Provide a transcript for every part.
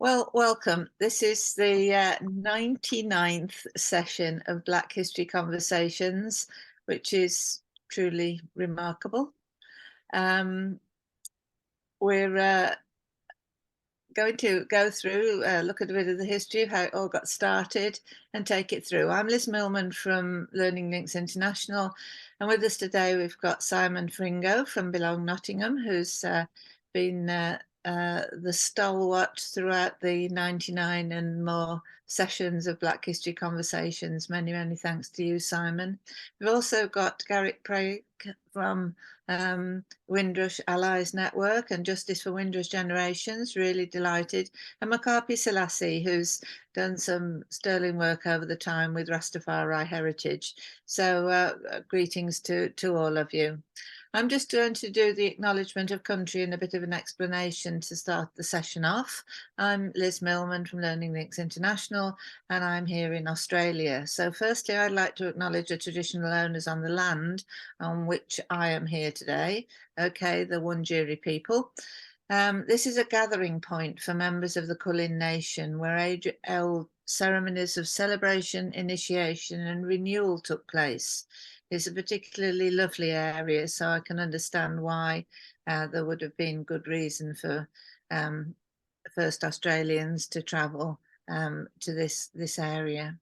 Well, welcome. This is the 99th session of Black History Conversations, which is truly remarkable. We're going to go through, look at a bit of the history of how it all got started and take it through. I'm Liz Millman from Learning Links International, and with us today we've got Simon Fringo from Belong Nottingham, who's been the stalwart throughout the 99 and more sessions of Black History Conversations. Many, many thanks to you, Simon. We've also got Garrick Craig from Windrush Allies Network and Justice for Windrush Generations, really delighted. And Makapi Selassie, who's done some sterling work over the time with Rastafari Heritage. So greetings to all of you. I'm just going to do the acknowledgement of country and a bit of an explanation to start the session off. I'm Liz Millman from Learning Links International, and I'm here in Australia. So firstly, I'd like to acknowledge the traditional owners on the land on which I am here today, okay, the Wurundjeri people. This is a gathering point for members of the Kulin Nation where age-old ceremonies of celebration, initiation and renewal took place. It's a particularly lovely area, so I can understand why there would have been good reason for first Australians to travel to this area.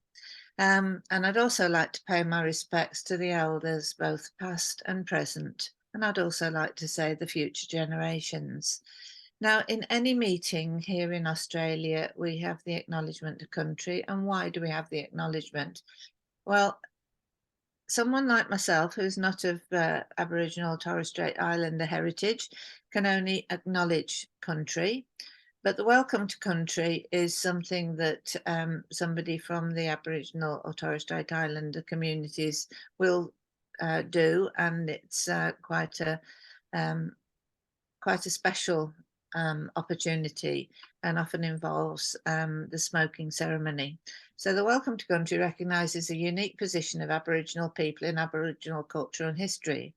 And I'd also like to pay my respects to the elders, both past and present. And I'd also like to say the future generations. Now, in any meeting here in Australia, we have the acknowledgement of country. And why do we have the acknowledgement? Well, someone like myself, who's not of Aboriginal Torres Strait Islander heritage, can only acknowledge country. But the welcome to country is something that somebody from the Aboriginal or Torres Strait Islander communities will do, and it's quite a special opportunity, and often involves the smoking ceremony. So the Welcome to Country recognises the unique position of Aboriginal people in Aboriginal culture and history.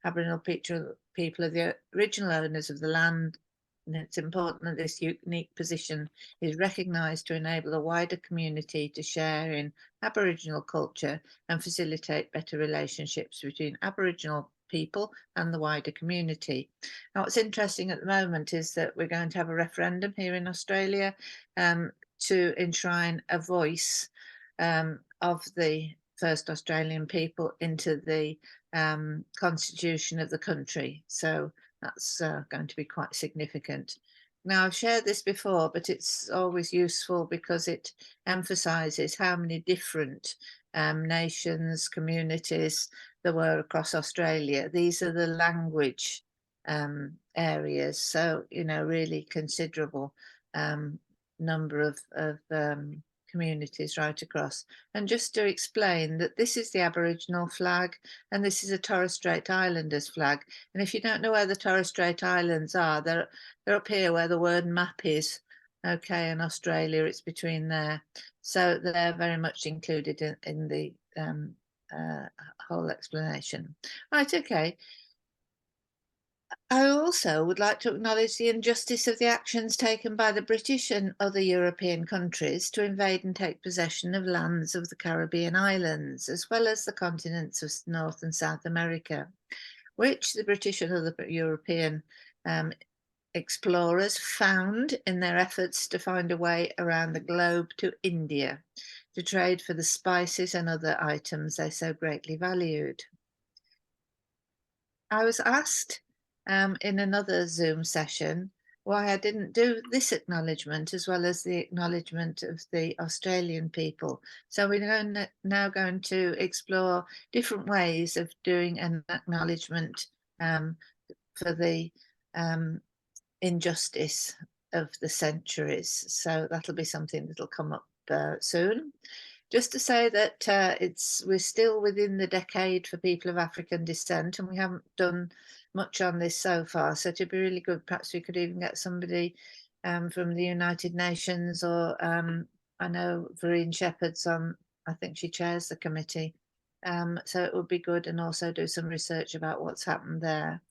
Aboriginal people are the original owners of the land, and it's important that this unique position is recognised to enable the wider community to share in Aboriginal culture and facilitate better relationships between Aboriginal people and the wider community. Now, what's interesting at the moment is that we're going to have a referendum here in Australia to enshrine a voice of the first Australian people into the constitution of the country. So that's going to be quite significant. Now, I've shared this before, but it's always useful because it emphasises how many different nations, communities there were across Australia. These are the language areas, so, you know, really considerable number of communities right across. And just to explain that this is the Aboriginal flag and this is a Torres Strait Islanders flag. And if you don't know where the Torres Strait Islands are, they're up here where the word map is. Okay, in Australia, it's between there. So they're very much included in the whole explanation. Right, okay. I also would like to acknowledge the injustice of the actions taken by the British and other European countries to invade and take possession of lands of the Caribbean islands, as well as the continents of North and South America, which the British and other European explorers found in their efforts to find a way around the globe to India to trade for the spices and other items they so greatly valued. I was asked in another Zoom session why I didn't do this acknowledgement as well as the acknowledgement of the Australian people. So we're now going to explore different ways of doing an acknowledgement for the injustice of the centuries. So that'll be something that'll come up soon. Just to say that we're still within the decade for people of African descent, and we haven't done much on this so far. So it'd be really good. Perhaps we could even get somebody from the United Nations, or I know Vereen Shepherd's on. I think she chairs the committee. So it would be good, and also do some research about what's happened there.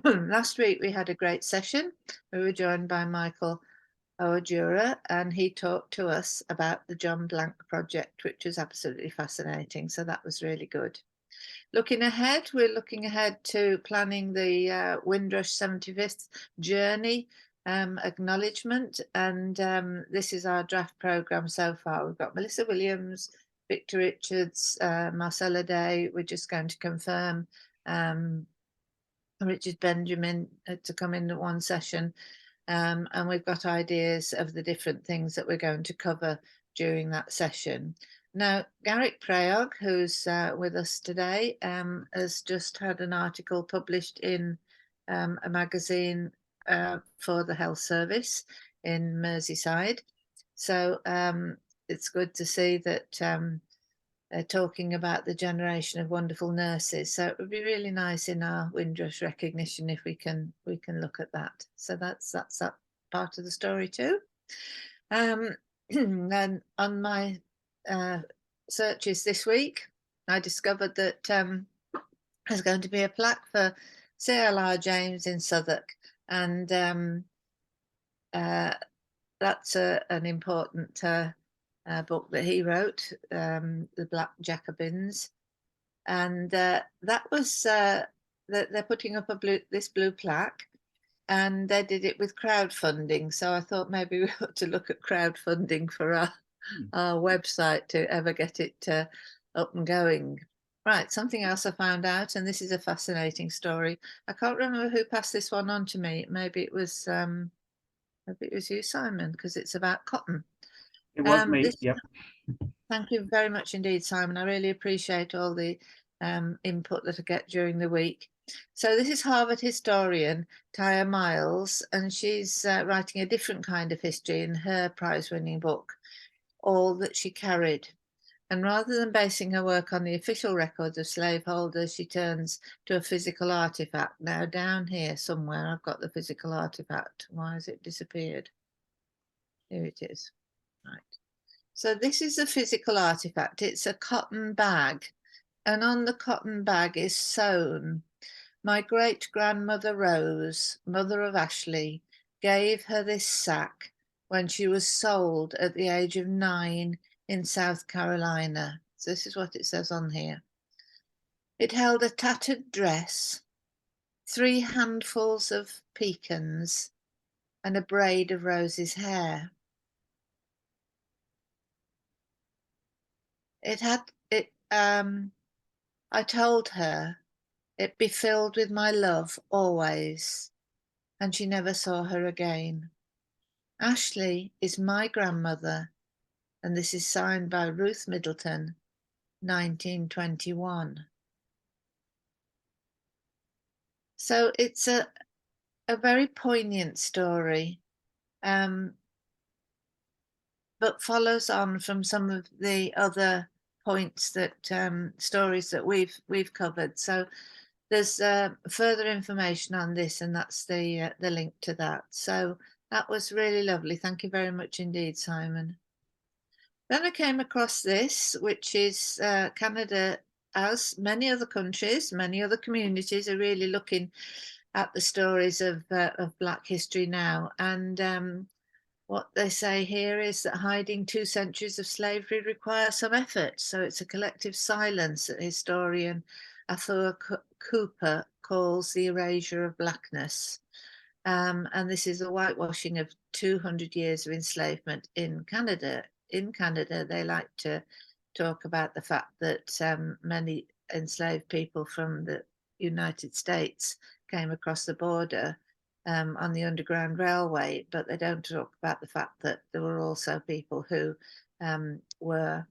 Last week we had a great session. We were joined by Michael our juror, and he talked to us about the John Blank project, which was absolutely fascinating. So that was really good. Looking ahead, we're looking ahead to planning the Windrush 75th journey acknowledgement, and this is our draft programme so far. We've got Melissa Williams, Victor Richards, Marcella Day. We're just going to confirm Richard Benjamin to come in at one session, and we've got ideas of the different things that we're going to cover during that session. Now, Garrick Prayog, who's with us today, has just had an article published in a magazine for the health service in Merseyside. So it's good to see that they're talking about the generation of wonderful nurses. So it would be really nice in our Windrush recognition if we can look at that. So that's that part of the story too. Then on my searches this week, I discovered that there's going to be a plaque for C.L.R. James in Southwark, and that's an important book that he wrote, The Black Jacobins, and that was they're putting up this blue plaque, and they did it with crowdfunding. So I thought maybe we ought to look at crowdfunding for our website to ever get it up and going. Right, something else I found out, and this is a fascinating story. I can't remember who passed this one on to me. Maybe it was you, Simon, because it's about cotton. It was me. Yep. Thank you very much indeed, Simon. I really appreciate all the input that I get during the week. So this is Harvard historian Taya Miles, and she's writing a different kind of history in her prize-winning book, All That She Carried. And rather than basing her work on the official records of slaveholders, she turns to a physical artifact. Now down here somewhere, I've got the physical artifact. Why has it disappeared? Here it is. Right. So this is a physical artifact. It's a cotton bag, and on the cotton bag is sewn, "My great-grandmother Rose, mother of Ashley, gave her this sack when she was sold at the age of 9 in South Carolina." So this is what it says on here. It held a tattered dress, 3 handfuls of pecans, and a braid of Rose's hair. I told her it be filled with my love always, and she never saw her again. Ashley is my grandmother, and this is signed by Ruth Middleton, 1921. So it's a very poignant story, but follows on from some of the other points that stories that we've covered. So there's further information on this, and that's the link to that. So that was really lovely. Thank you very much indeed, Simon. Then I came across this, which is Canada, as many other countries, many other communities are really looking at the stories of Black history now. And what they say here is that hiding 2 centuries of slavery requires some effort. So it's a collective silence that historian Arthur Cooper calls the erasure of blackness. And this is a whitewashing of 200 years of enslavement in Canada. In Canada, they like to talk about the fact that many enslaved people from the United States came across the border on the Underground Railway, but they don't talk about the fact that there were also people who were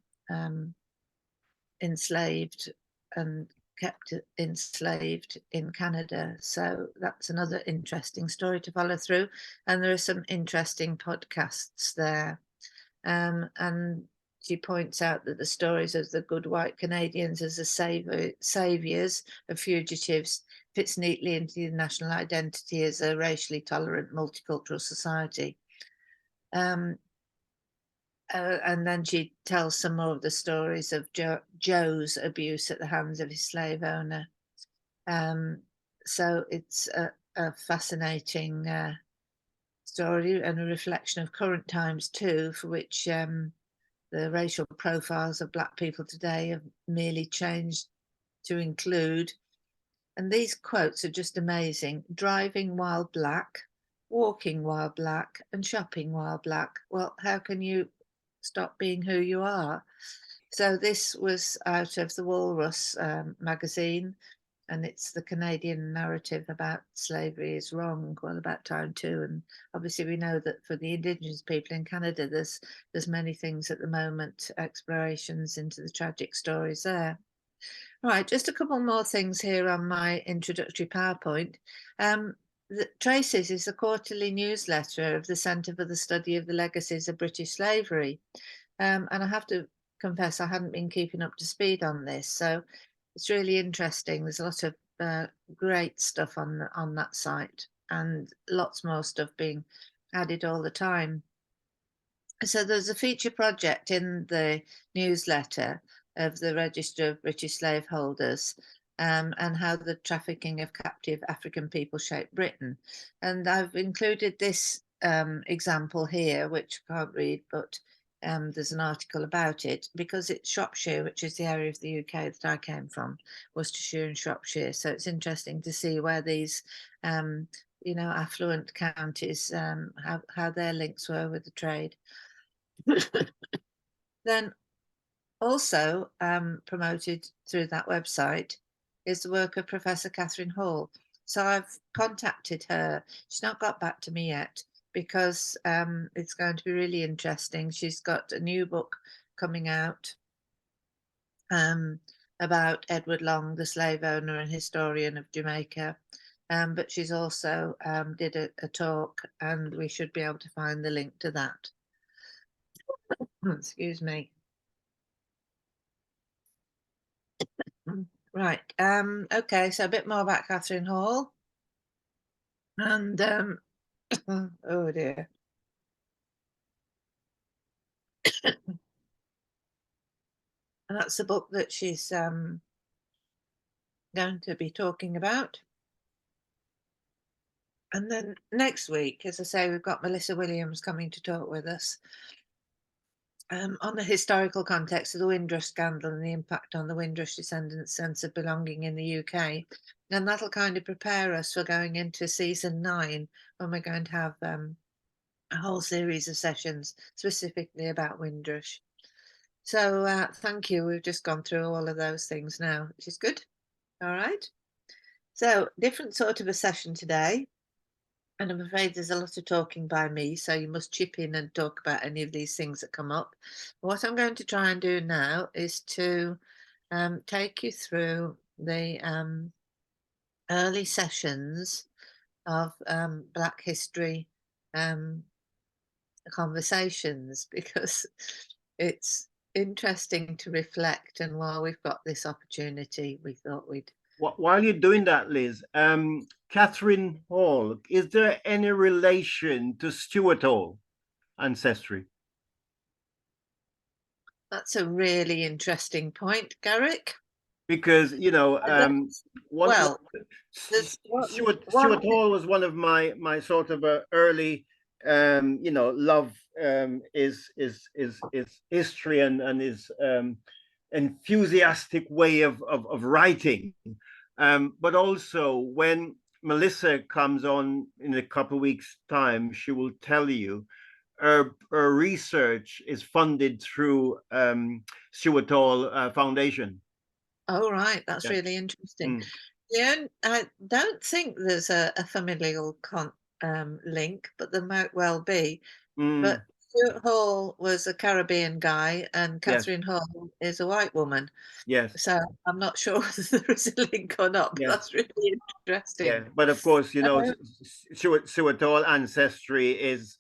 enslaved and kept enslaved in Canada. So that's another interesting story to follow through. And there are some interesting podcasts there. And she points out that the stories of the good white Canadians as the saviors of fugitives fits neatly into the national identity as a racially tolerant multicultural society. And then she tells some more of the stories of Joe's abuse at the hands of his slave owner. So it's a fascinating story and a reflection of current times too, for which the racial profiles of Black people today have merely changed to include. And these quotes are just amazing. Driving while Black, walking while Black, and shopping while Black. Well, how can you stop being who you are? So this was out of the Walrus magazine, and it's the Canadian narrative about slavery is wrong. Well, about time too, and obviously we know that for the Indigenous people in Canada, there's many things at the moment, explorations into the tragic stories there. Right, just a couple more things here on my introductory PowerPoint. Traces is a quarterly newsletter of the Centre for the Study of the Legacies of British Slavery. And I have to confess, I hadn't been keeping up to speed on this. So it's really interesting. There's a lot of great stuff on that site, and lots more stuff being added all the time. So there's a feature project in the newsletter of the Register of British Slaveholders, and how the trafficking of captive African people shaped Britain. And I've included this example here, which I can't read, but there's an article about it because it's Shropshire, which is the area of the UK that I came from, Worcestershire and Shropshire. So it's interesting to see where these affluent counties, how their links were with the trade. Then also promoted through that website is the work of Professor Catherine Hall. So I've contacted her. She's not got back to me yet because it's going to be really interesting. She's got a new book coming out about Edward Long, the slave owner and historian of Jamaica. But she's also did a talk, and we should be able to find the link to that. Excuse me. Right. Okay, so a bit more about Catherine Hall. And oh dear. And that's the book that she's going to be talking about. And then next week, as I say, we've got Melissa Williams coming to talk with us on the historical context of the Windrush scandal and the impact on the Windrush descendants' sense of belonging in the UK. And that'll kind of prepare us for going into season 9, when we're going to have a whole series of sessions specifically about Windrush. So thank you. We've just gone through all of those things now, which is good. All right. So different sort of a session today. And I'm afraid there's a lot of talking by me, so you must chip in and talk about any of these things that come up. What I'm going to try and do now is to take you through the early sessions of Black history conversations, because it's interesting to reflect. And while we've got this opportunity, we thought we'd. While you're doing that, Liz, Catherine Hall, is there any relation to Stuart Hall ancestry? That's a really interesting point, Garrick. Because Well, there's Stuart Hall was one of my sort of early love is history and his enthusiastic way of writing, but also when Melissa comes on in a couple of weeks' time, she will tell you her research is funded through Stuart Hall Foundation. Oh, right. That's really interesting. Yeah, I don't think there's a familial link, but there might well be. But Stuart Hall was a Caribbean guy, and Catherine Hall is a white woman. Yes. So I'm not sure whether there is a link or not, but that's really interesting. Yeah, but of course, Stuart Hall ancestry is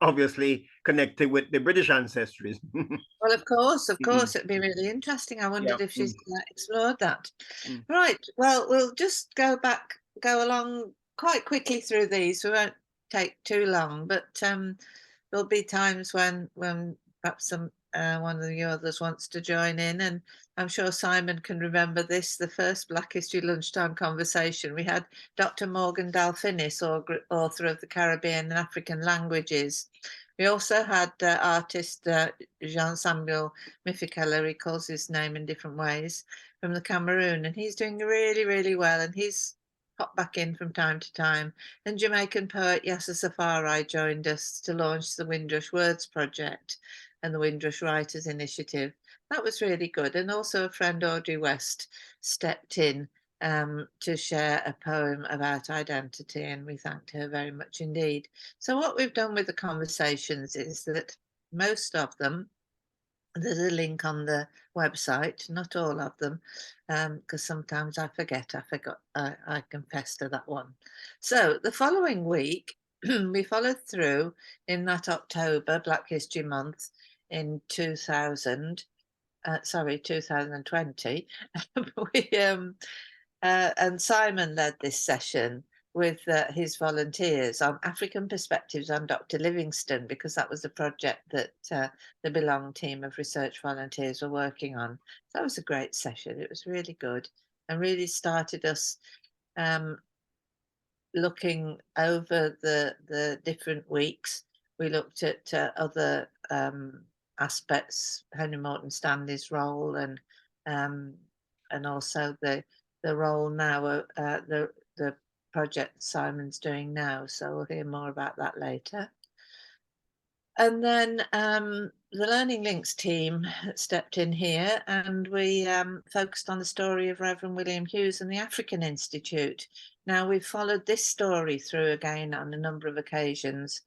obviously connected with the British ancestries. Well, of course, it'd be really interesting. I wondered if she's explored that. Right. Well, we'll just go along quite quickly through these. We won't take too long, but there'll be times when perhaps some one of the others wants to join in, and I'm sure Simon can remember this, the first Black History Lunchtime conversation. We had Dr. Morgan Dalfinis, author of the Caribbean and African languages. We also had artist Jean-Samuel Mifikela, he calls his name in different ways, from the Cameroon, and he's doing really, really well, and he's popped back in from time to time. And Jamaican poet Yasser Safari joined us to launch the Windrush Words Project and the Windrush Writers Initiative. That was really good. And also a friend, Audrey West, stepped in to share a poem about identity, and we thanked her very much indeed. So what we've done with the conversations is that most of them, there's a link on the website, not all of them, because sometimes I forget. I confess to that one. So the following week, we followed through in that October, Black History Month in 2020. we and Simon led this session with his volunteers on African perspectives on Dr. Livingstone, because that was the project that the Belong team of research volunteers were working on. So that was a great session. It was really good and really started us um, looking over the different weeks. We looked at other aspects, Henry Morton Stanley's role, um, and also the role now, the project Simon's doing now. So we'll hear more about that later. And then the Learning Links team stepped in here, and we focused on the story of Reverend William Hughes and the African Institute. Now, we've followed this story through again on a number of occasions,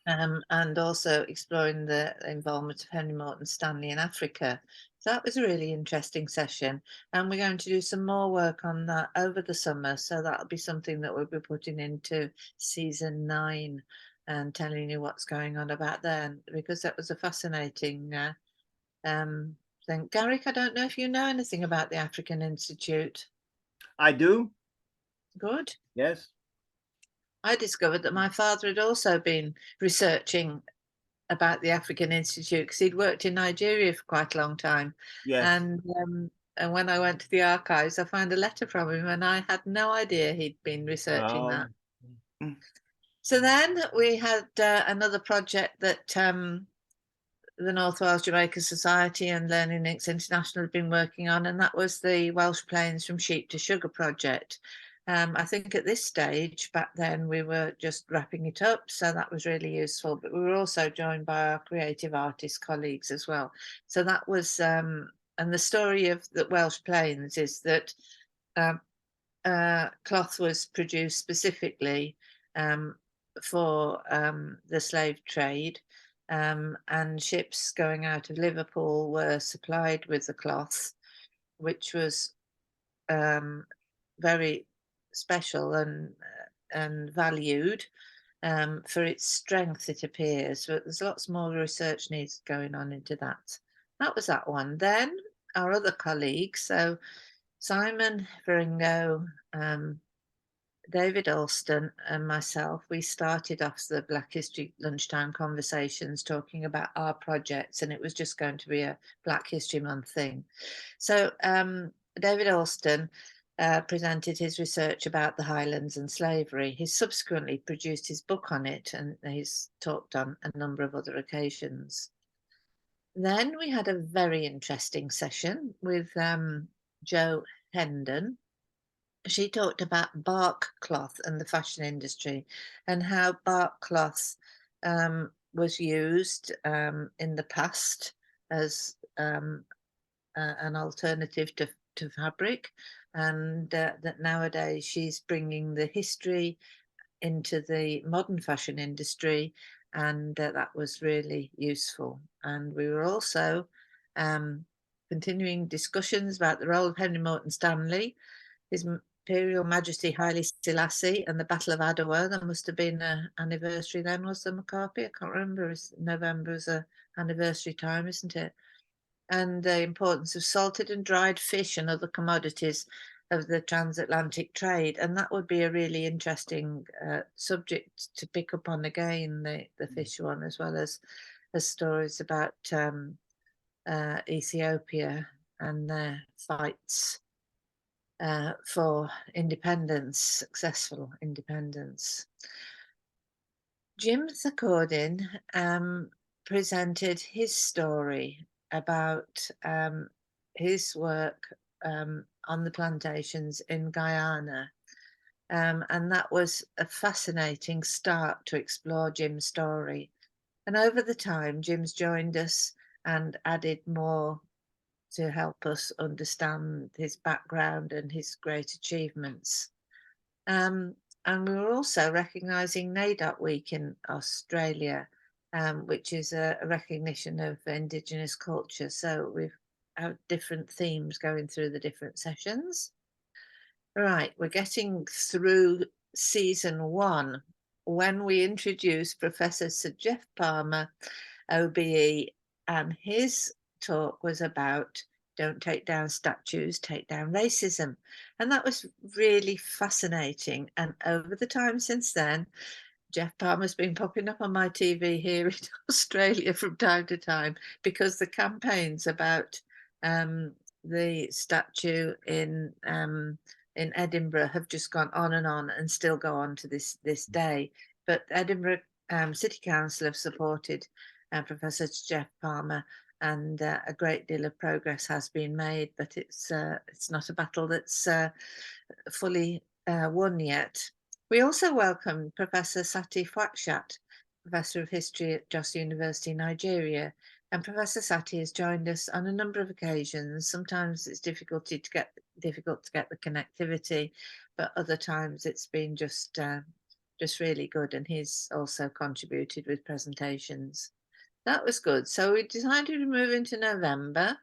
and also exploring the involvement of Henry Morton Stanley in Africa. So that was a really interesting session, and we're going to do some more work on that over the summer. So that'll be something that we'll be putting into season 9 and telling you what's going on about there, because that was a fascinating thing. Garrick, I don't know if you know anything about the African Institute. I do. Good. Yes. I discovered that my father had also been researching about the African Institute because he'd worked in Nigeria for quite a long time. Yes. And when I went to the archives, I found a letter from him, and I had no idea he'd been researching that. So then we had another project that the North Wales Jamaica Society and Learning Links International have been working on, and that was the Welsh Plains from Sheep to Sugar project. I think at this stage, back then, we were just wrapping it up, so that was really useful. But we were also joined by our creative artist colleagues as well. So that was, and the story of the Welsh Plains is that cloth was produced specifically for the slave trade, and ships going out of Liverpool were supplied with the cloth, which was very special and valued for its strength, it appears. But there's lots more research needs going on into that. That was that one. Then our other colleagues, so Simon Veringo, David Alston and myself, we started off the Black History Lunchtime conversations talking about our projects, and it was just going to be a Black History Month thing. So David Alston presented his research about the Highlands and slavery. He subsequently produced his book on it, and he's talked on a number of other occasions. Then we had a very interesting session with Jo Hendon. She talked about bark cloth and the fashion industry, and how bark cloth was used in the past as an alternative to fabric, and that nowadays she's bringing the history into the modern fashion industry, and that was really useful. And we were also continuing discussions about the role of Henry Morton Stanley, His Imperial Majesty Haile Selassie, and the Battle of Adwa. There must have been an anniversary then, was there, McCarthy? I can't remember. November is an anniversary time, isn't it? And the importance of salted and dried fish and other commodities of the transatlantic trade. And that would be a really interesting subject to pick up on again, the fish one, as well as as stories about Ethiopia and their fights for independence, successful independence. Jim Zakordin presented his story about his work on the plantations in Guyana. And that was a fascinating start to explore Jim's story. And over the time, Jim's joined us and added more to help us understand his background and his great achievements. Um, and we were also recognising NAIDOC Week in Australia, which is a recognition of Indigenous culture. So we've had different themes going through the different sessions. Right, we're getting through season 1 when we introduced Professor Sir Jeff Palmer, OBE, and his talk was about don't take down statues, take down racism. And that was really fascinating. And over the time since then, Jeff Palmer's been popping up on my TV here in Australia from time to time because the campaigns about um, the statue in Edinburgh have just gone on and still go on to this day. But Edinburgh City Council have supported Professor Jeff Palmer, and a great deal of progress has been made. But it's not a battle that's fully won yet. We also welcomed Professor Sati Fwakshat, Professor of History at Jos University, Nigeria. And Professor Sati has joined us on a number of occasions. Sometimes it's difficult to get the connectivity, but other times it's been just really good. And he's also contributed with presentations. That was good. So we decided to move into November.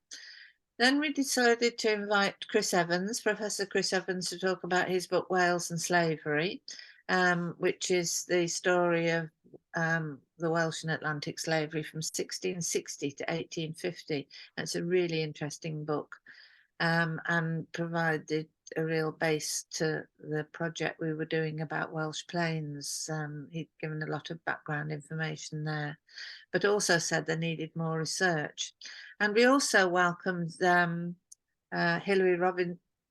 Then we decided to invite Professor Chris Evans, to talk about his book Wales and Slavery, which is the story of the Welsh and Atlantic slavery from 1660 to 1850. It's a really interesting book, and provided a real base to the project we were doing about Welsh Plains. He'd given a lot of background information there, but also said they needed more research. And we also welcomed Hilary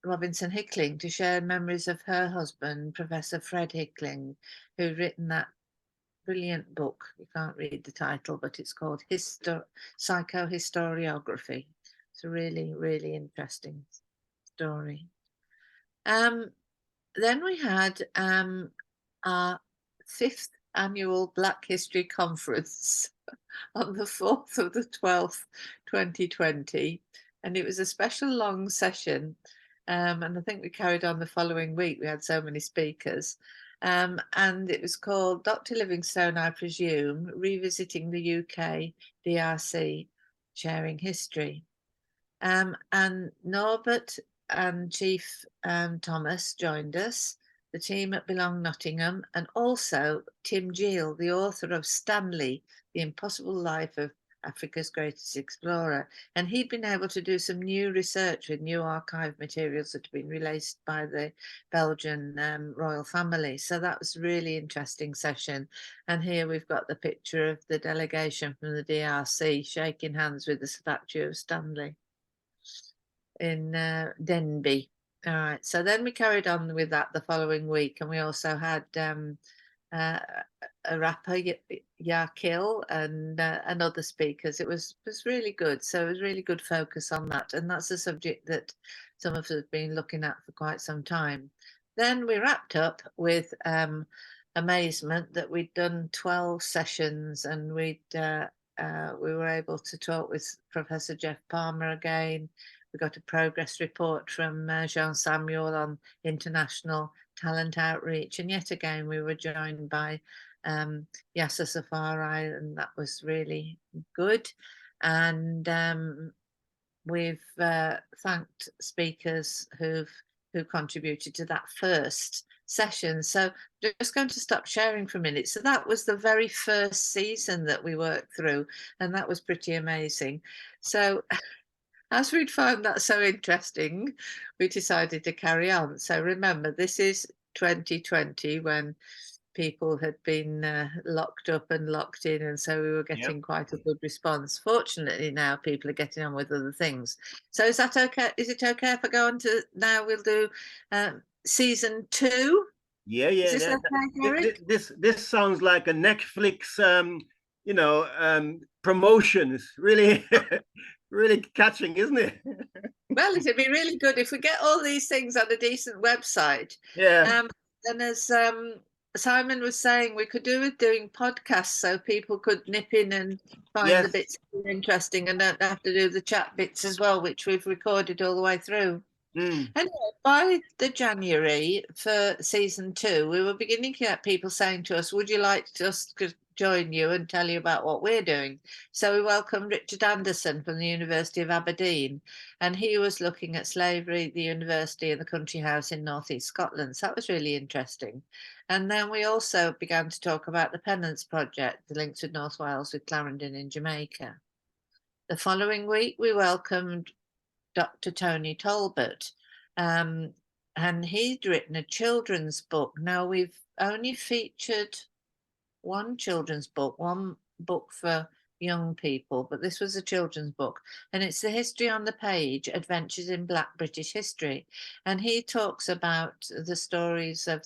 Robinson Hickling to share memories of her husband, Professor Fred Hickling, who'd written that brilliant book. You can't read the title, but it's called Psychohistoriography. It's a really, really interesting story. Then we had our 5th annual Black History Conference on the 4th of the 12th, 2020. And it was a special long session. And I think we carried on the following week. We had so many speakers. And it was called Dr. Livingstone, I Presume, Revisiting the UK, DRC, Sharing History. And Norbert and Chief Thomas joined us, the team at Belong Nottingham, and also Tim Geel, the author of Stanley, The Impossible Life of Africa's Greatest Explorer. And he'd been able to do some new research with new archive materials that had been released by the Belgian royal family. So that was a really interesting session. And here we've got the picture of the delegation from the DRC shaking hands with the statue of Stanley in Denby. All right. So then we carried on with that the following week, and we also had a rapper, Yakil, and other speakers. It was really good. So it was really good focus on that, and that's a subject that some of us have been looking at for quite some time. Then we wrapped up with amazement that we'd done 12 sessions, and we were able to talk with Professor Jeff Palmer again. We got a progress report from Jean Samuel on international talent outreach. And yet again, we were joined by Yasser Safari, and that was really good. And we've thanked speakers who contributed to that first session. So just going to stop sharing for a minute. So that was the very first season that we worked through, and that was pretty amazing. So as we'd found that so interesting, we decided to carry on. So remember, this is 2020 when people had been locked up and locked in, and so we were Yep. getting quite a good response. Fortunately, now people are getting on with other things. So is that okay? Is it okay if I go on to now? We'll do season 2. Yeah, Is yeah. this okay, Derek? This sounds like a Netflix, promotions. Really, really catching, isn't it? Well, it'd be really good if we get all these things on a decent website. Yeah. Um, and as Simon was saying, we could do with doing podcasts so people could nip in and find the Yes. bits interesting and don't have to do the chat bits as well, which we've recorded all the way through. Mm. Anyway, by the January for season 2, we were beginning to get people saying to us, would you like us to join you and tell you about what we're doing? So we welcomed Richard Anderson from the University of Aberdeen, and he was looking at slavery, the university, and the country house in northeast Scotland. So that was really interesting. And then we also began to talk about the Penance Project, the links with North Wales with Clarendon in Jamaica. The following week, we welcomed Dr. Tony Talbot, and he'd written a children's book. Now, we've only featured one book for young people, but this was a children's book, and it's The History on the Page, Adventures in Black British History. And he talks about the stories of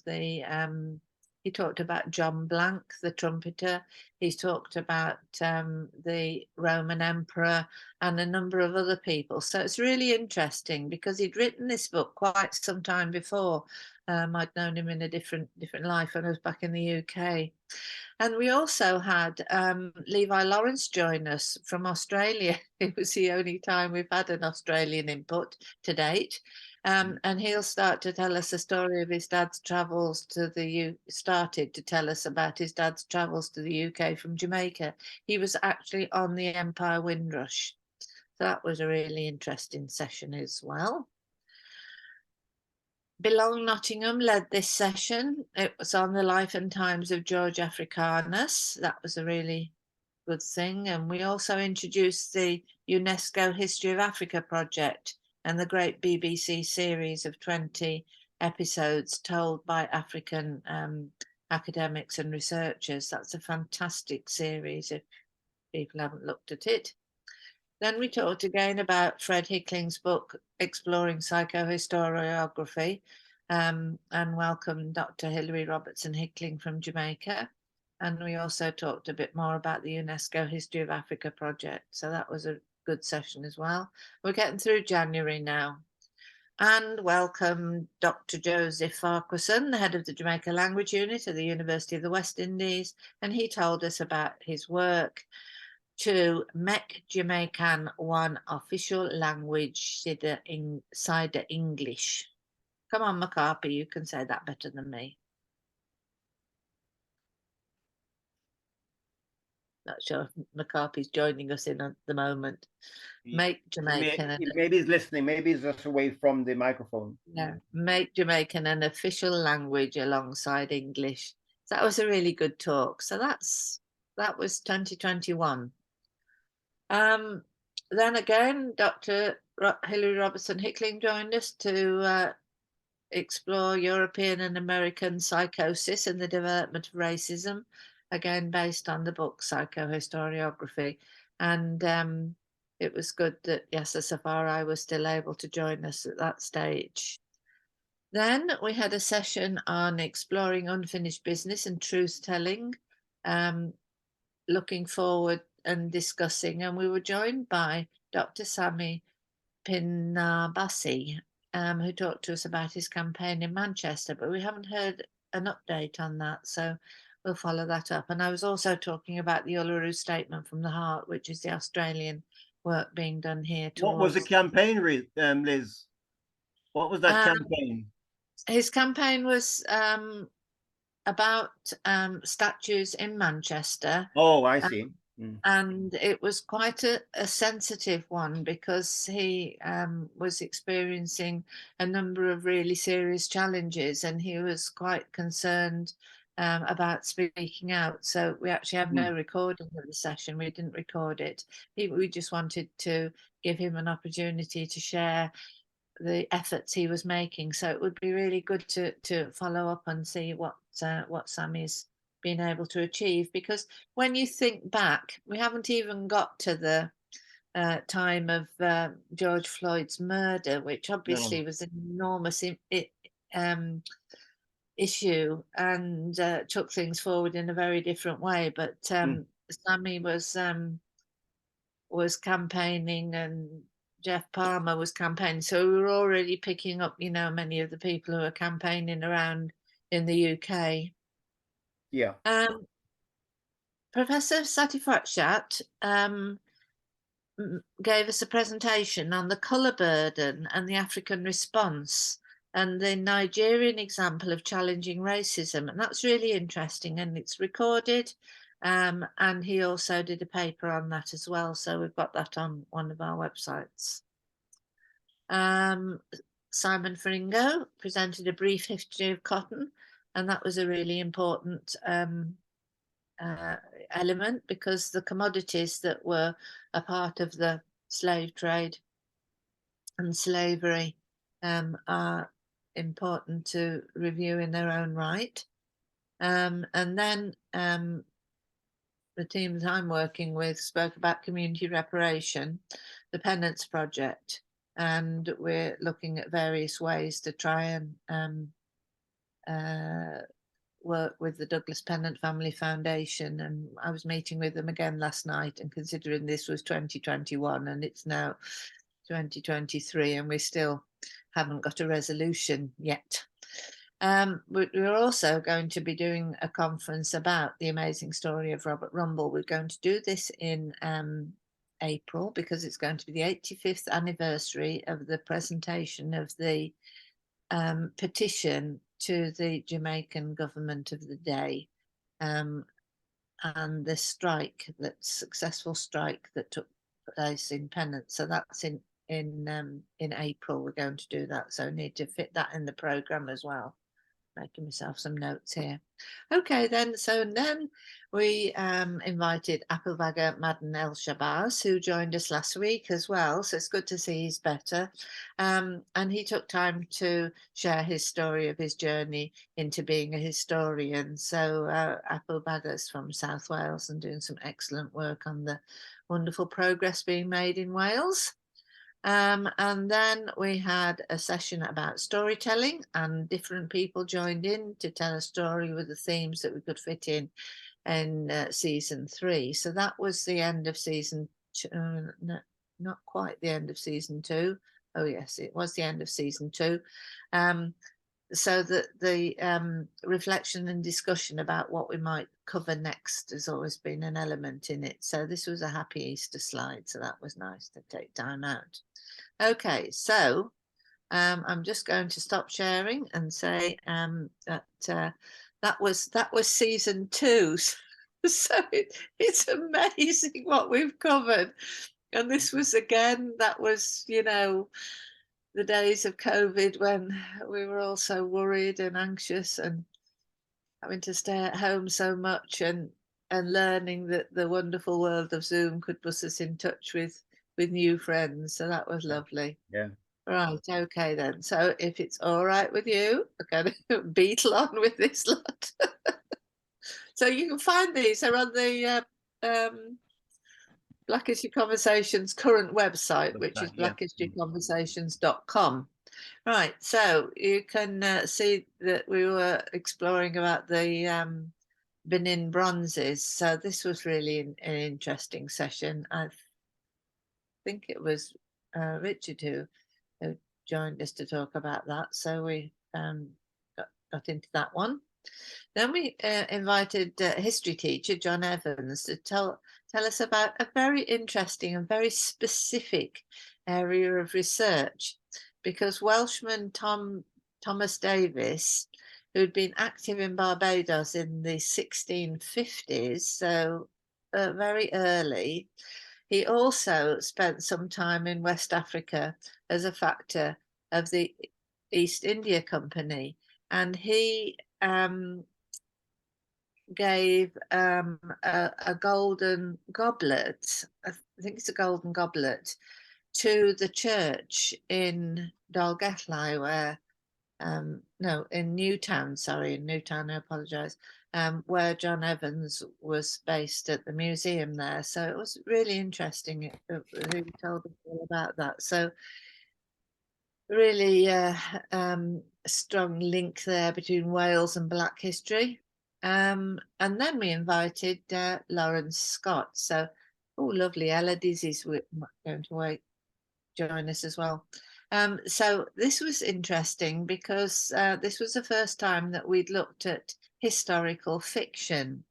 he talked about John Blanc, the trumpeter. He talked about the Roman emperor and a number of other people. So it's really interesting because he'd written this book quite some time before. I'd known him in a different life when I was back in the UK. And we also had Levi Lawrence join us from Australia. It was the only time we've had an Australian input to date. And he'll start to tell us the story of his dad's travels to started to tell us about his dad's travels to the UK from Jamaica. He was actually on the Empire Windrush. So that was a really interesting session as well. Belong Nottingham led this session. It was on the life and times of George Africanus. That was a really good thing. And we also introduced the UNESCO History of Africa project and the great BBC series of 20 episodes told by African academics and researchers. That's a fantastic series if people haven't looked at it. Then we talked again about Fred Hickling's book, Exploring Psychohistoriography, and welcomed Dr. Hilary Robertson Hickling from Jamaica. And we also talked a bit more about the UNESCO History of Africa project. So that was a good session as well. We're getting through January now. And welcome Dr. Joseph Farquharson, the head of the Jamaica Language Unit at the University of the West Indies. And he told us about his work to make Jamaican one official language side the English. Come on, McCarthy, you can say that better than me. Not sure if McCarthy's joining us in at the moment. Make Jamaican Maybe he's listening. Maybe he's just away from the microphone. make Jamaican an official language alongside English. So that was a really good talk. So that was 2021. Then again, Dr. Hilary Robertson Hickling joined us to explore European and American psychosis and the development of racism, again based on the book Psychohistoriography. And it was good that Yasser Safari was still able to join us at that stage. Then we had a session on exploring unfinished business and truth telling, looking forward and discussing, and we were joined by Dr. Sami Pinabasi, who talked to us about his campaign in Manchester, but we haven't heard an update on that, so we'll follow that up. And I was also talking about the Uluru Statement from the Heart, which is the Australian work being done here What was the towards. campaign, Liz? What was that campaign? His campaign was about statues in Manchester. Oh, I see. And it was quite a sensitive one because he was experiencing a number of really serious challenges and he was quite concerned about speaking out. So we actually have no recording of the session. We didn't record it. We just wanted to give him an opportunity to share the efforts he was making. So it would be really good to follow up and see what Sammy's been able to achieve. Because when you think back, we haven't even got to the time of George Floyd's murder, which No. obviously was an enormous um, issue and took things forward in a very different way. But Mm. Sammy was campaigning and Jeff Palmer was campaigning. So we were already picking up, many of the people who are campaigning around in the UK. Yeah. Professor Satifat gave us a presentation on the colour burden and the African response and the Nigerian example of challenging racism. And that's really interesting and it's recorded. And he also did a paper on that as well. So we've got that on one of our websites. Simon Fringo presented a brief history of cotton, and that was a really important element because the commodities that were a part of the slave trade and slavery are important to review in their own right. And then the teams I'm working with spoke about community reparation, the Penance Project, and we're looking at various ways to try and uh, work with the Douglas Pennant Family Foundation. And I was meeting with them again last night, and considering this was 2021 and it's now 2023 and we still haven't got a resolution yet. We're also going to be doing a conference about the amazing story of Robert Rumble. We're going to do this in April because it's going to be the 85th anniversary of the presentation of the petition to the Jamaican government of the day, and the successful strike that took place in Pennant. So that's in April. We're going to do that. So I need to fit that in the program as well. Making myself some notes here. Okay, then. So then we invited Applebaga Madden El Shabazz, who joined us last week as well. So it's good to see he's better. And he took time to share his story of his journey into being a historian. So Applebaga's from South Wales and doing some excellent work on the wonderful progress being made in Wales. And then we had a session about storytelling, and different people joined in to tell a story with the themes that we could fit in season 3. So that was the end of season 2. No, not quite the end of season 2. Oh yes, it was the end of season 2. So the reflection and discussion about what we might cover next has always been an element in it. So this was a happy Easter slide, so that was nice to take time out. Okay, so I'm just going to stop sharing and say that was season 2. So it's amazing what we've covered. And this was again, that was, the days of COVID when we were all so worried and anxious and having to stay at home so much and learning that the wonderful world of Zoom could put us in touch with new friends. So that was Yeah. lovely. Yeah. Right, okay then. So if it's all right with you, we're going to beetle on with this lot. So you can find these. They're on the Black History Conversations current website, which is Yeah. blackhistoryconversations.com. Right, so you can see that we were exploring about the Benin bronzes. So this was really an interesting session. I think it was Richard who joined us to talk about that. So we got into that one. Then we invited history teacher John Evans to tell us about a very interesting and very specific area of research, because Welshman Thomas Davis, who'd been active in Barbados in the 1650s, so very early, he also spent some time in West Africa as a factor of the East India Company, and he gave a golden goblet. I think it's a golden goblet to the church in Dolgellau, where no, in Newtown, sorry, in Newtown, I apologise, where John Evans was based at the museum there. So it was really interesting. It really told us all about that. So really a strong link there between Wales and Black history. And then we invited Lawrence Scott. So, oh, lovely. Ella Dizzy's going to join us as well. So this was interesting because this was the first time that we'd looked at historical fiction.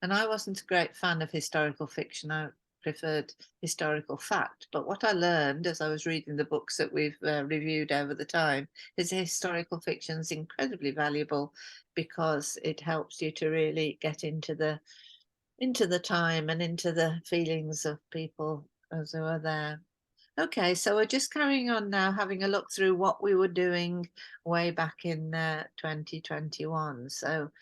And I wasn't a great fan of historical fiction. I preferred historical fact. But what I learned as I was reading the books that we've reviewed over the time is historical fiction is incredibly valuable because it helps you to really get into the time and into the feelings of people as they were there. Okay, so we're just carrying on now, having a look through what we were doing way back in 2021. So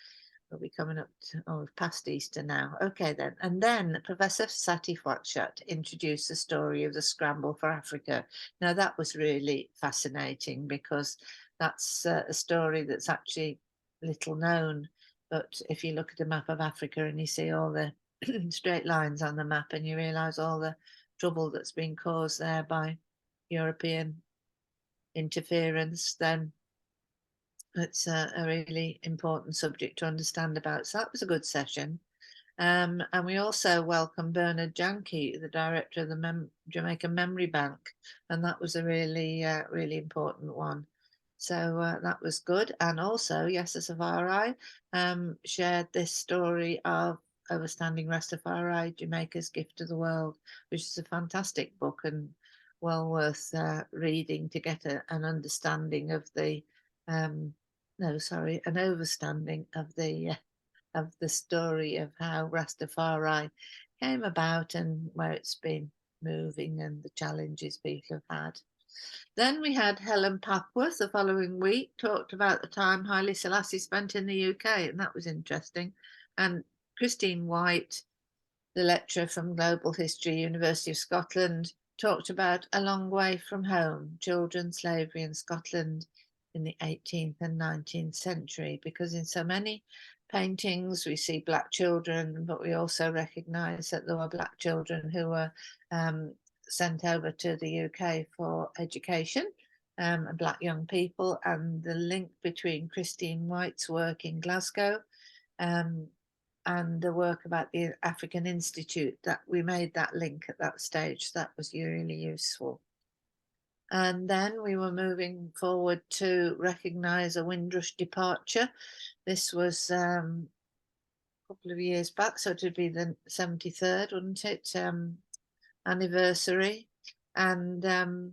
we'll be coming up to, oh, past Easter now. Okay, then. And then Professor Sati Fwatshat introduced the story of the scramble for Africa. Now, that was really fascinating because that's a story that's actually little known. But if you look at a map of Africa and you see all the straight lines on the map and you realize all the trouble that's been caused there by European interference, then it's a really important subject to understand about. So that was a good session. And we also welcomed Bernard Janke, the director of the Jamaican Memory Bank, and that was a really, really important one. So that was good. And also, Yasa Safari shared this story of Overstanding Rastafari, Jamaica's Gift to the World, which is a fantastic book and well worth reading to get an understanding of the, no, sorry, an overstanding of the story of how Rastafari came about and where it's been moving and the challenges people have had. Then we had Helen Papworth the following week, talked about the time Haile Selassie spent in the UK, and that was interesting. And Christine White, the lecturer from Global History, University of Scotland, talked about A Long Way from Home, children, slavery in Scotland in the 18th and 19th century, because in so many paintings we see black children, but we also recognise that there were black children who were sent over to the UK for education, and black young people, and the link between Christine White's work in Glasgow and the work about the African Institute, that we made that link at that stage. That was really useful. And then we were moving forward to recognise a Windrush departure. This was a couple of years back, so it would be the 73rd, wouldn't it, anniversary. And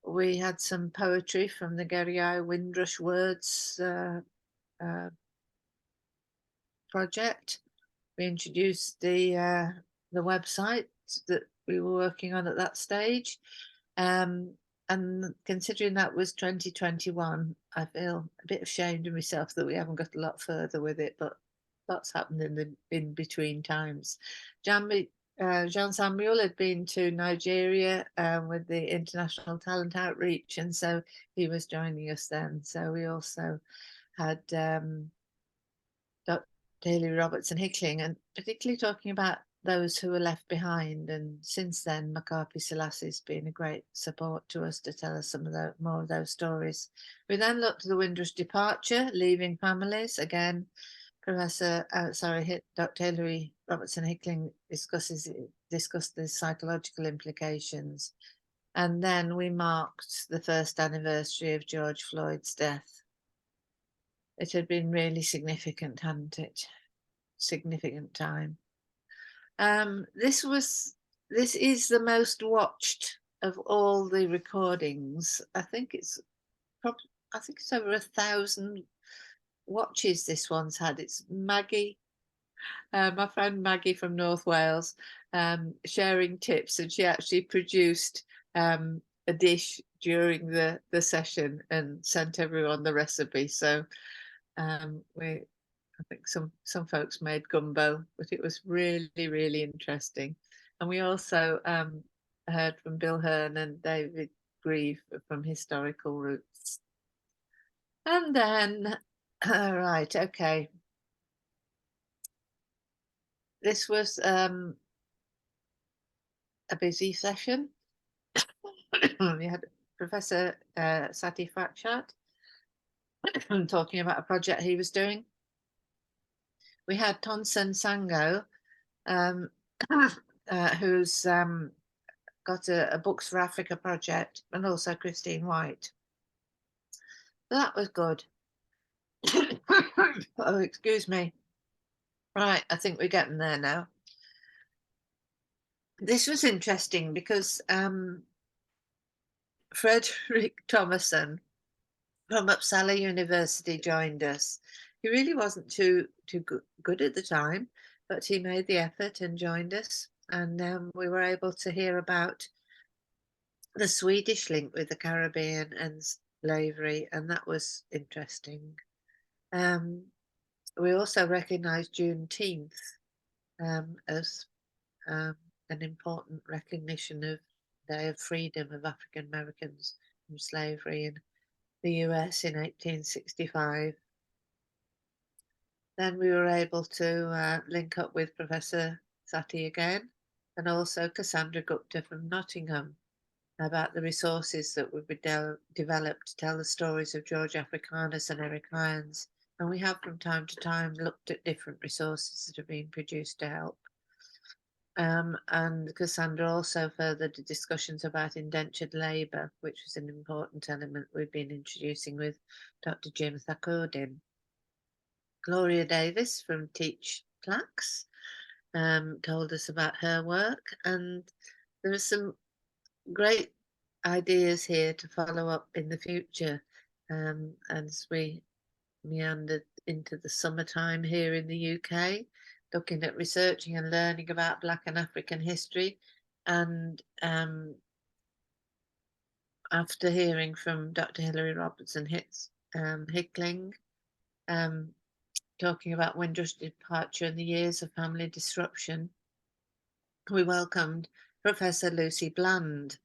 we had some poetry from the Geriai Windrush Words project. We introduced the website that we were working on at that stage. And considering that was 2021, I feel a bit ashamed of myself that we haven't got a lot further with it, but lots happened in between times. Jean Samuel had been to Nigeria with the International Talent Outreach, and so he was joining us then. So we also had Dr. Haley Robertson Hickling, and particularly talking about those who were left behind. And since then, Makapi Selassie's been a great support to us to tell us some of the more of those stories. We then looked at the Windrush departure, leaving families. Again, Dr. Hilary Robertson Hickling discussed the psychological implications. And then we marked the first anniversary of George Floyd's death. It had been really significant, hadn't it? Significant time. This is the most watched of all the recordings. I think it's over 1,000 watches this one's had. It's Maggie, my friend Maggie from North Wales, sharing tips, and she actually produced a dish during the session and sent everyone the recipe. So I think some folks made gumbo, but it was really, really interesting. And we also heard from Bill Hearn and David Grieve from Historical Roots. And then, right, okay. This was a busy session. We had Professor Sati Fakshat talking about a project he was doing. We had Tonson Sango, who's got a Books for Africa project, and also Christine White. That was good. Oh, excuse me. Right, I think we're getting there now. This was interesting because Frederick Thomason from Uppsala University joined us. He really wasn't too good at the time, but he made the effort and joined us, and we were able to hear about the Swedish link with the Caribbean and slavery, and that was interesting. We also recognised Juneteenth as an important recognition of Day of Freedom of African Americans from slavery in the US in 1865. Then we were able to link up with Professor Sati again, and also Cassandra Gupta from Nottingham, about the resources that would be developed to tell the stories of George Africanus and Eric Irons. And we have from time to time looked at different resources that have been produced to help. And Cassandra also furthered the discussions about indentured labour, which was an important element we've been introducing with Dr. Jim Thakurdin. Gloria Davis from Teach Plaques told us about her work, and there are some great ideas here to follow up in the future as we meandered into the summertime here in the UK, looking at researching and learning about Black and African history. And after hearing from Dr. Hilary Robertson Hickling, talking about Windra's departure and the years of family disruption, we welcomed Professor Lucy Bland,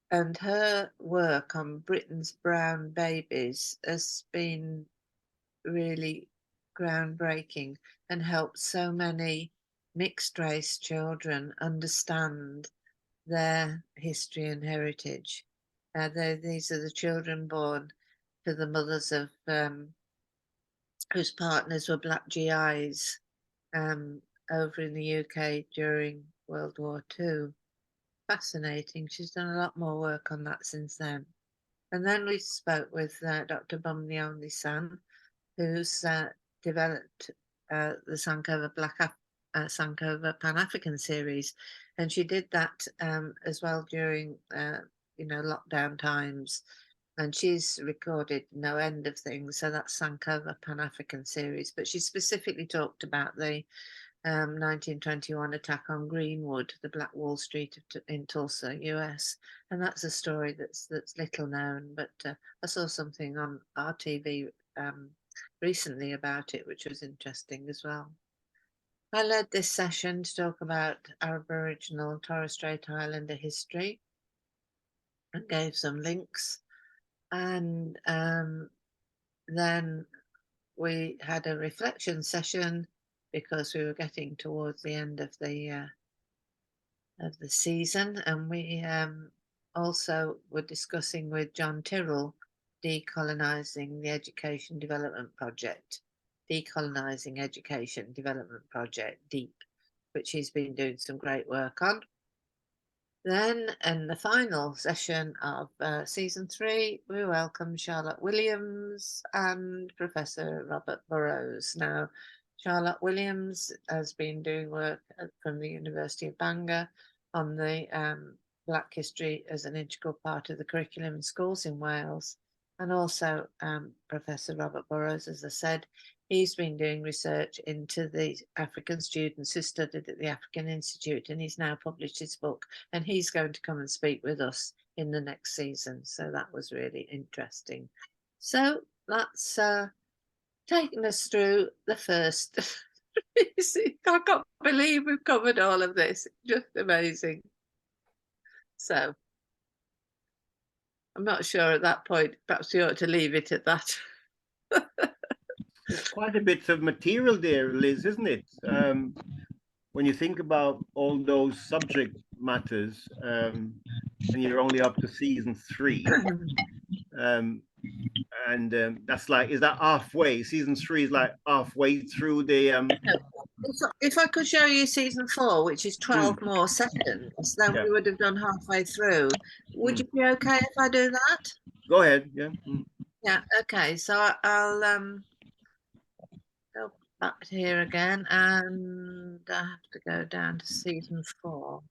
and her work on Britain's brown babies has been really groundbreaking and helped so many mixed race children understand their history and heritage. These are the children born to the mothers of whose partners were Black GIs over in the UK during World War II. Fascinating. She's done a lot more work on that since then. And then we spoke with Dr. Bum the Only Son, who's developed the Sankofa Sankofa Pan-African series, and she did that as well during lockdown times, and she's recorded no end of things. So that's Sankofa Pan-African series, but she specifically talked about the 1921 attack on Greenwood, the Black Wall Street in Tulsa, US, and that's a story that's little known. But I saw something on RTV recently about it, which was interesting as well. I led this session to talk about Aboriginal and Torres Strait Islander history and gave some links. And then we had a reflection session because we were getting towards the end of the season, and we also were discussing with John Tyrrell Decolonising the Education Development Project, Decolonising Education Development Project, DEEP, which he's been doing some great work on. Then, in the final session of season 3, we welcome Charlotte Williams and Professor Robert Burrows. Now, Charlotte Williams has been doing work from the University of Bangor on the Black history as an integral part of the curriculum in schools in Wales. And also Professor Robert Burrows, as I said, he's been doing research into the African students who studied at the African Institute, and he's now published his book, and he's going to come and speak with us in the next season. So that was really interesting. So that's taken us through the first I can't believe we've covered all of this. Just amazing. So I'm not sure at that point. Perhaps we ought to leave it at that. There's quite a bit of material there, Liz, isn't it? When you think about all those subject matters, and you're only up to season 3, um, and that's like, is that halfway? Season 3 is like halfway through the. If I could show you season 4, which is 12 more sessions, then Yeah. we would have done halfway through. Would Mm. you be okay if I do that? Go ahead. Yeah. Yeah. Okay. So I'll go back to here again, and I have to go down to season 4.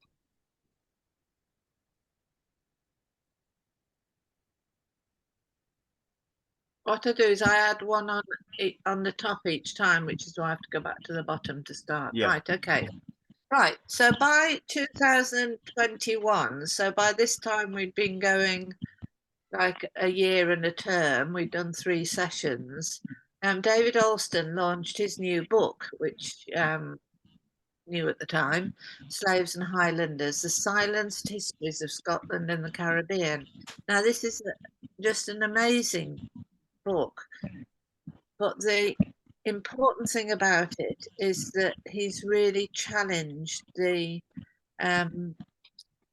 What I do is I add one on the top each time, which is why I have to go back to the bottom to start. Yeah. Right. Okay. Right. So by 2021, so by this time we'd been going like a year and a term. We'd done 3 sessions. David Alston launched his new book, which new at the time, Slaves and Highlanders, The Silenced Histories of Scotland and the Caribbean. Now, this is just an amazing book, but the important thing about it is that he's really challenged the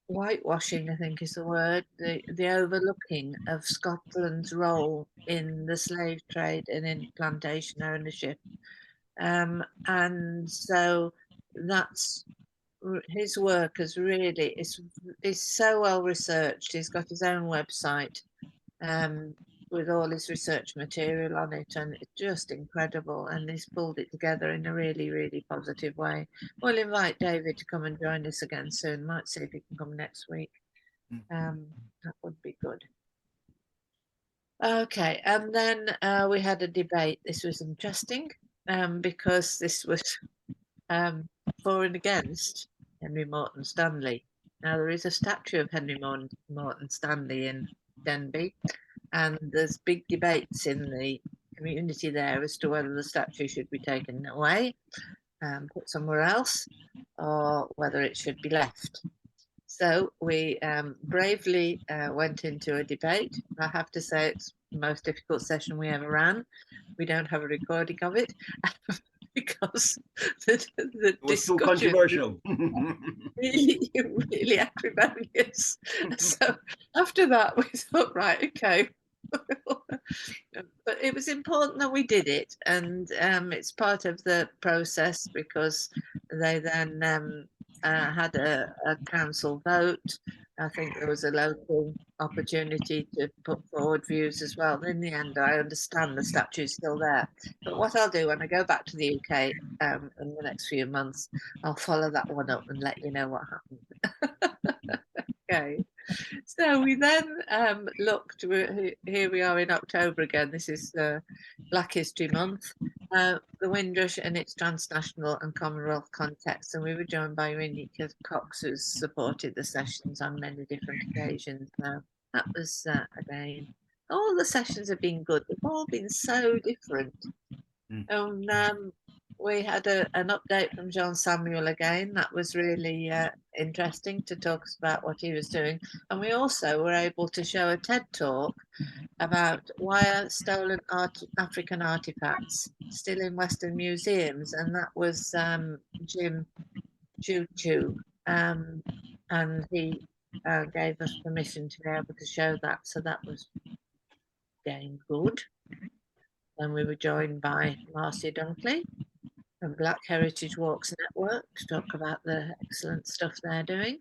whitewashing, I think is the word, the overlooking of Scotland's role in the slave trade and in plantation ownership. And so that's his work is really is so well researched. He's got his own website with all his research material on it, and it's just incredible. And he's pulled it together in a really, really positive way. We'll invite David to come and join us again soon. Might see if he can come next week. That would be good. Okay, and then we had a debate. This was interesting because this was for and against Henry Morton Stanley. Now, there is a statue of Henry Morton Stanley in Denbigh, and there's big debates in the community there as to whether the statue should be taken away and put somewhere else, or whether it should be left. So we bravely went into a debate. I have to say it's the most difficult session we ever ran. We don't have a recording of it because the It was too discussion controversial. really acrimonious. So after that, we thought, right, okay. But it was important that we did it, and it's part of the process because they then had a council vote. I think there was a local opportunity to put forward views as well. In the end, I understand the statue's still there. But what I'll do when I go back to the UK in the next few months, I'll follow that one up and let you know what happened. Okay. So we then looked, here we are in October again. This is Black History Month, the Windrush and its transnational and Commonwealth context. And we were joined by Unika Cox, who's supported the sessions on many different occasions. That was, again, all the sessions have been good. They've all been so different. And we had an update from John Samuel again. That was really interesting to talk about what he was doing. And we also were able to show a TED talk about why are stolen African artifacts still in Western museums. And that was Jim Choo Choo. And he gave us permission to be able to show that. So that was again good. And we were joined by Marcia Dunkley from Black Heritage Walks Network to talk about the excellent stuff they're doing.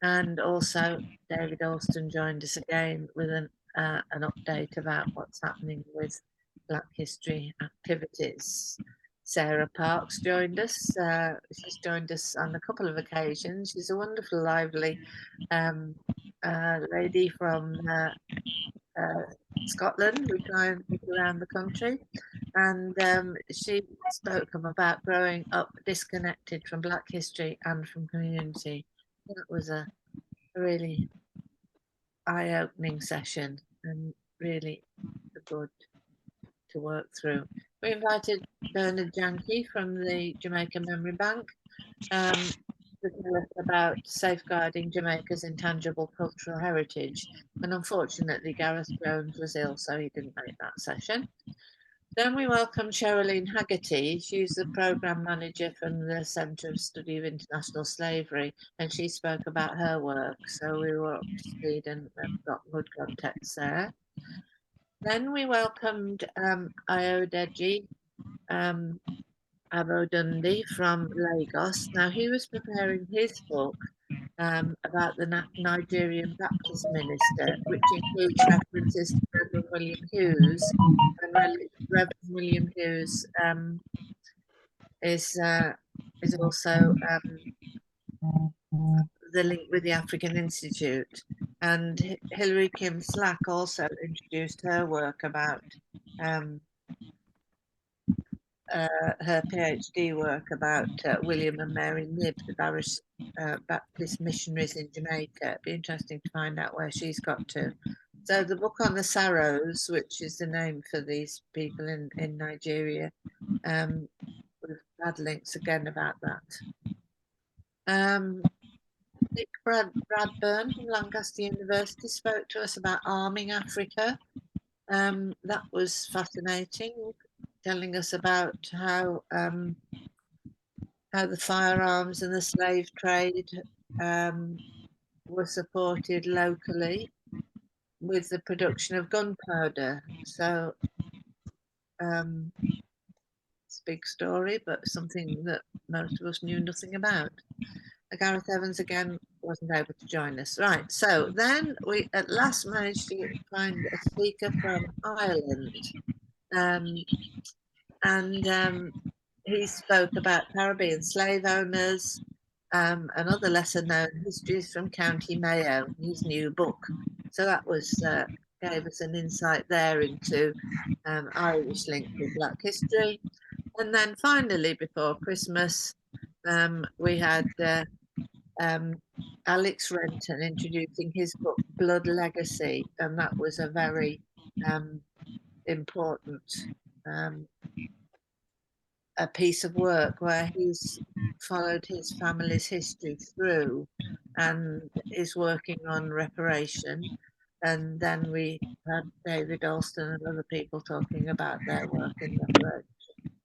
And also David Alston joined us again with an update about what's happening with Black History activities. Sarah Parks joined us. She's joined us on a couple of occasions. She's a wonderful, lively lady from Scotland. We try and pick around the country. And she spoke about growing up disconnected from Black history and from community. That was a really eye-opening session and really good to work through. We invited Bernard Janke from the Jamaica Memory Bank to tell us about safeguarding Jamaica's intangible cultural heritage. And unfortunately, Gareth Jones was ill, so he didn't make that session. Then we welcomed Sherilyn Haggerty. She's the program manager from the Centre of Study of International Slavery, and she spoke about her work. So we were up to speed and got good context there. Then we welcomed Ayodeji Abodunde from Lagos. Now he was preparing his book about the Nigerian Baptist minister, which includes references to Reverend William Hughes. And Reverend William Hughes is also the link with the African Institute. And Hilary Kim Slack also introduced her work about her PhD work about William and Mary Knibb, the Baptist missionaries in Jamaica. It'd be interesting to find out where she's got to. So the book on the Saros, which is the name for these people in Nigeria, we've had links again about that. Nick Bradburn from Lancaster University spoke to us about arming Africa. That was fascinating, telling us about how the firearms and the slave trade were supported locally with the production of gunpowder. So it's a big story, but something that most of us knew nothing about. Gareth Evans again wasn't able to join us. Right, so then we at last managed to find a speaker from Ireland. He spoke about Caribbean slave owners and other lesser known histories from County Mayo, his new book. So that was gave us an insight there into Irish link with Black history. And then finally, before Christmas, we had Alex Renton introducing his book Blood Legacy, and that was a very important a piece of work where he's followed his family's history through and is working on reparation. And then we had David Alston and other people talking about their work in reparation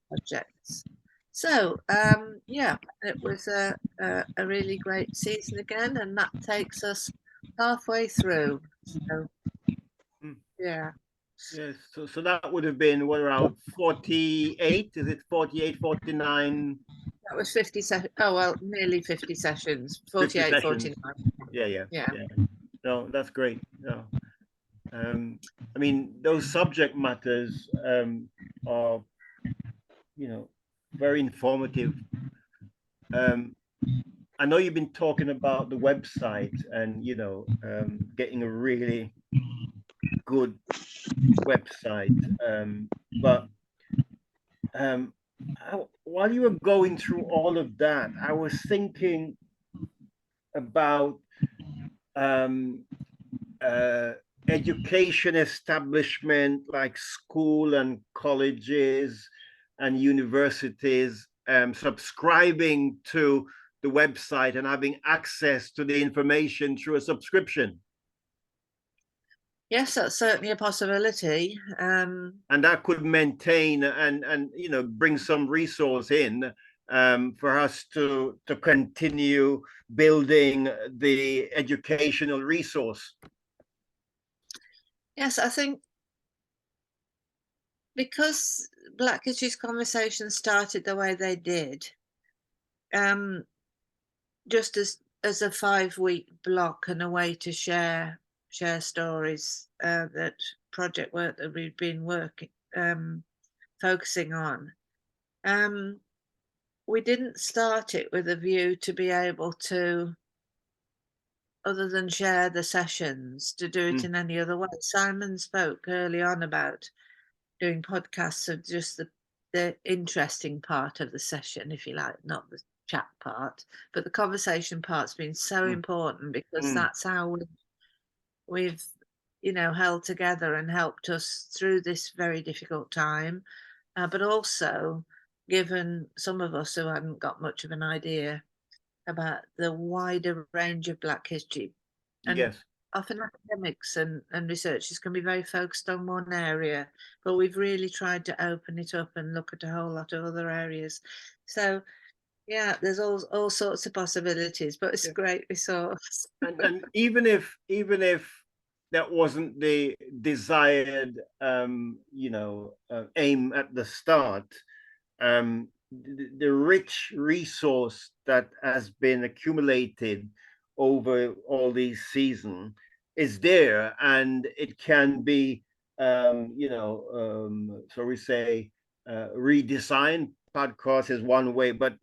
projects. So yeah, it was a really great season again, and that takes us halfway through. So yeah. Yes, so that would have been what, around 48? Is it 48, 49? That was 50 sessions. Oh, well, nearly 50 sessions. 50 48, sessions. 49. Yeah. No, that's great. No. I mean, those subject matters are, very informative. I know you've been talking about the website and, getting a really good website. But while you were going through all of that, I was thinking about education establishment like school and colleges and universities subscribing to the website and having access to the information through a subscription. Yes, that's certainly a possibility. And that could maintain and bring some resource in for us to continue building the educational resource. Yes, I think because Black History's conversations started the way they did, just as a 5-week block and a way to share stories, that project work that we've been focusing on. We didn't start it with a view to be able to, other than share the sessions, to do it in any other way. Simon spoke early on about doing podcasts of just the interesting part of the session, if you like, not the chat part, but the conversation part's been so important because that's how we've held together and helped us through this very difficult time. but also given some of us who hadn't got much of an idea about the wider range of Black history. And Yes. often academics and researchers can be very focused on one area, but we've really tried to open it up and look at a whole lot of other areas. So yeah, there's all sorts of possibilities, but it's a great resource. And even if that wasn't the desired aim at the start, the rich resource that has been accumulated over all these seasons is there, and it can be, so we say, redesigned. Podcast is one way, but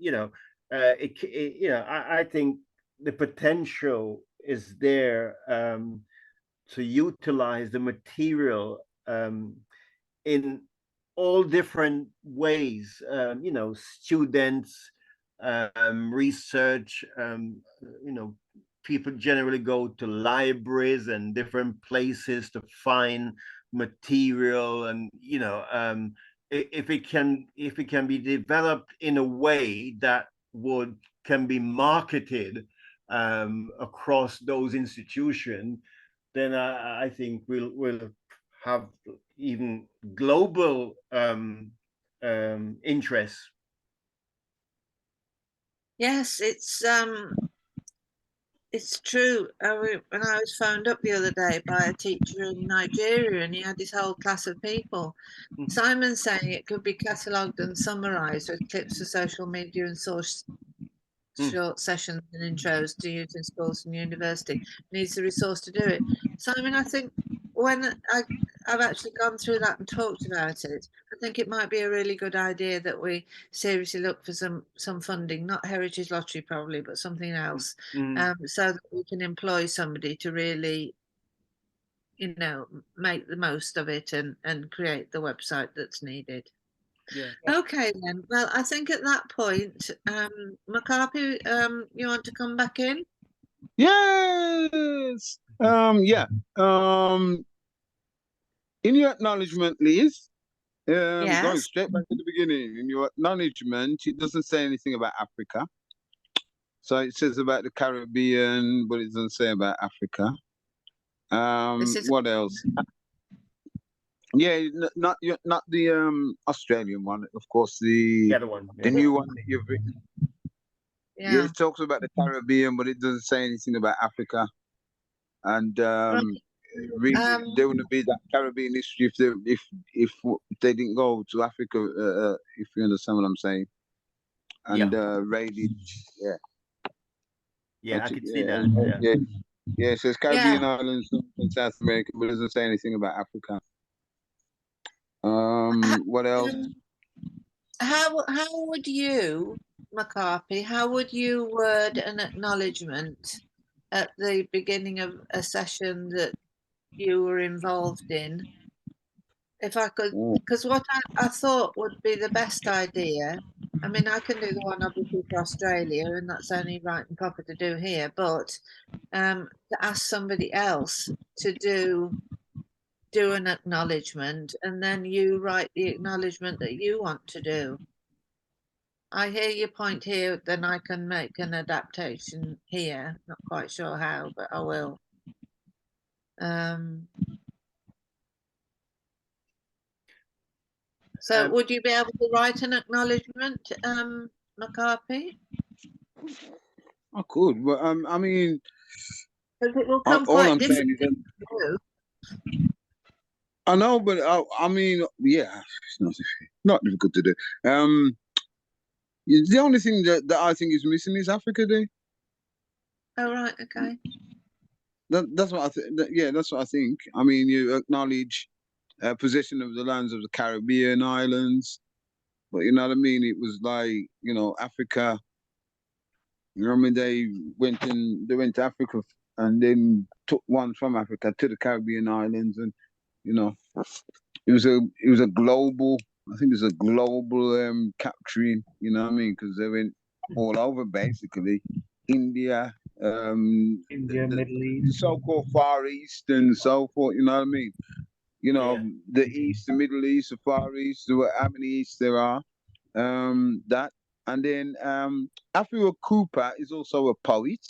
I think the potential is there, to utilize the material, in all different ways. Students, research. People generally go to libraries and different places to find material, and if it can be developed in a way that would can be marketed, across those institutions, then I think we'll have even global interests. Yes, it's true. When I was phoned up the other day by a teacher in Nigeria, and he had this whole class of people. Simon's saying it could be catalogued and summarised with clips for social media and source short sessions and intros to use in schools and university. Needs the resource to do it. Simon, I think when I've actually gone through that and talked about it, I think it might be a really good idea that we seriously look for some funding, not Heritage Lottery probably, but something else, so that we can employ somebody to really, make the most of it and create the website that's needed. Yeah. Okay then. Well, I think at that point, McCarthy, you want to come back in? Yes. Yeah. In your acknowledgement, Liz, going Yes. straight back to the beginning, in your acknowledgement, it doesn't say anything about Africa. So it says about the Caribbean, but it doesn't say about Africa. This is What else? Yeah, not the Australian one, of course. The other one. The new one that you've written. Yeah, yeah. it talks about the Caribbean, but it doesn't say anything about Africa. And Right. really, there wouldn't be that Caribbean history if they didn't go to Africa. If you understand what I'm saying. And raided, Yeah, I could see that. Yeah. It says Caribbean islands in South America, but it doesn't say anything about Africa. What else? How would you, McCarthy, how would you word an acknowledgement at the beginning of a session that you were involved in? If I could, because what I thought would be the best idea, I mean, I can do the one obviously for Australia, and that's only right and proper to do here, but to ask somebody else to do an acknowledgement, and then you write the acknowledgement that you want to do. I hear your point here, then I can make an adaptation here. Not quite sure how, but I will. So would you be able to write an acknowledgement, McCarthy? I could, but I mean, Because it will come all quite I'm saying different. is I know, but I mean, yeah, it's not difficult to do. The only thing that I think is missing is Africa Day. Oh right, okay. That's what I think. Yeah, that's what I think. I mean, you acknowledge possession of the lands of the Caribbean islands, but you know what I mean. It was like Africa. You know what I mean? They went to Africa and then took one from Africa to the Caribbean islands, and you know, it was a global. I think it was a global capturing. You know what I mean? Because they went all over basically. India, India, Middle the East. so-called Far East and so forth. You know what I mean? you know, Yeah. the East, the Middle East, the Far East, how many East there are. That. And then Afua Cooper is also a poet.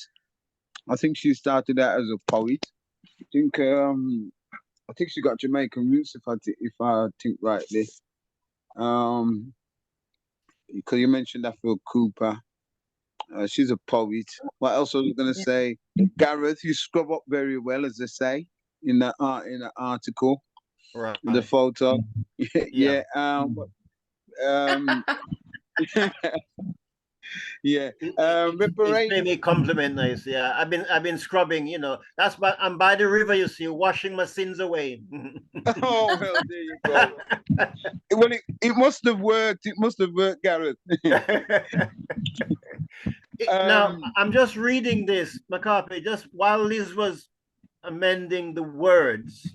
I think she started out as a poet. I think she got Jamaican roots if I think rightly. Because you mentioned Afua Cooper. She's a poet. What else was I gonna Yeah. say? Gareth, you scrub up very well, as they say in the article, Right. the photo. Yeah. Yeah. Um, yeah. He's paying Reparation. me a compliment, nice. Yeah, I've been scrubbing. You know, that's why I'm by the river. You see, washing my sins away. Oh well, there you go. Well, it must have worked. It must have worked, Gareth. Now um, I'm just reading this, McCarthy, just while Liz was amending the words.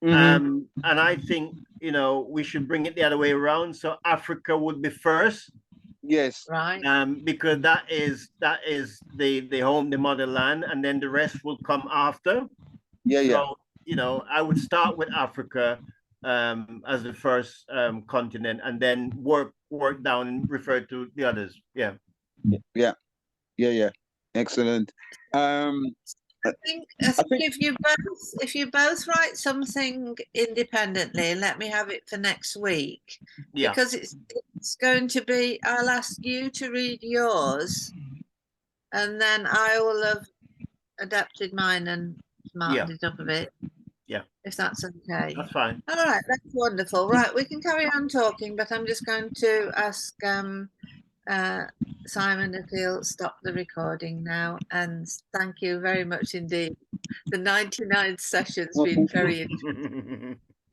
mhm. And I think, you know, we should bring it the other way around. So Africa would be first, Yes. Right. because that is the home, the motherland, and then the rest will come after. Yeah. Yeah. So, you know, I would start with Africa as the first continent, and then work down and refer to the others. Yeah. Yeah. Yeah. Yeah. Excellent. Um, I I think think. if you both write something independently, let me have it for next week, Yeah. because it's going to be. I'll ask you to read yours, and then I will have adapted mine and Yeah. smartened it up a bit, Yeah. if that's okay. That's fine. All right, that's wonderful. Right, we can carry on talking, but I'm just going to ask Simon if he'll stop the recording now. And thank you very much indeed. The 99th session's Well, been thank you. very interesting.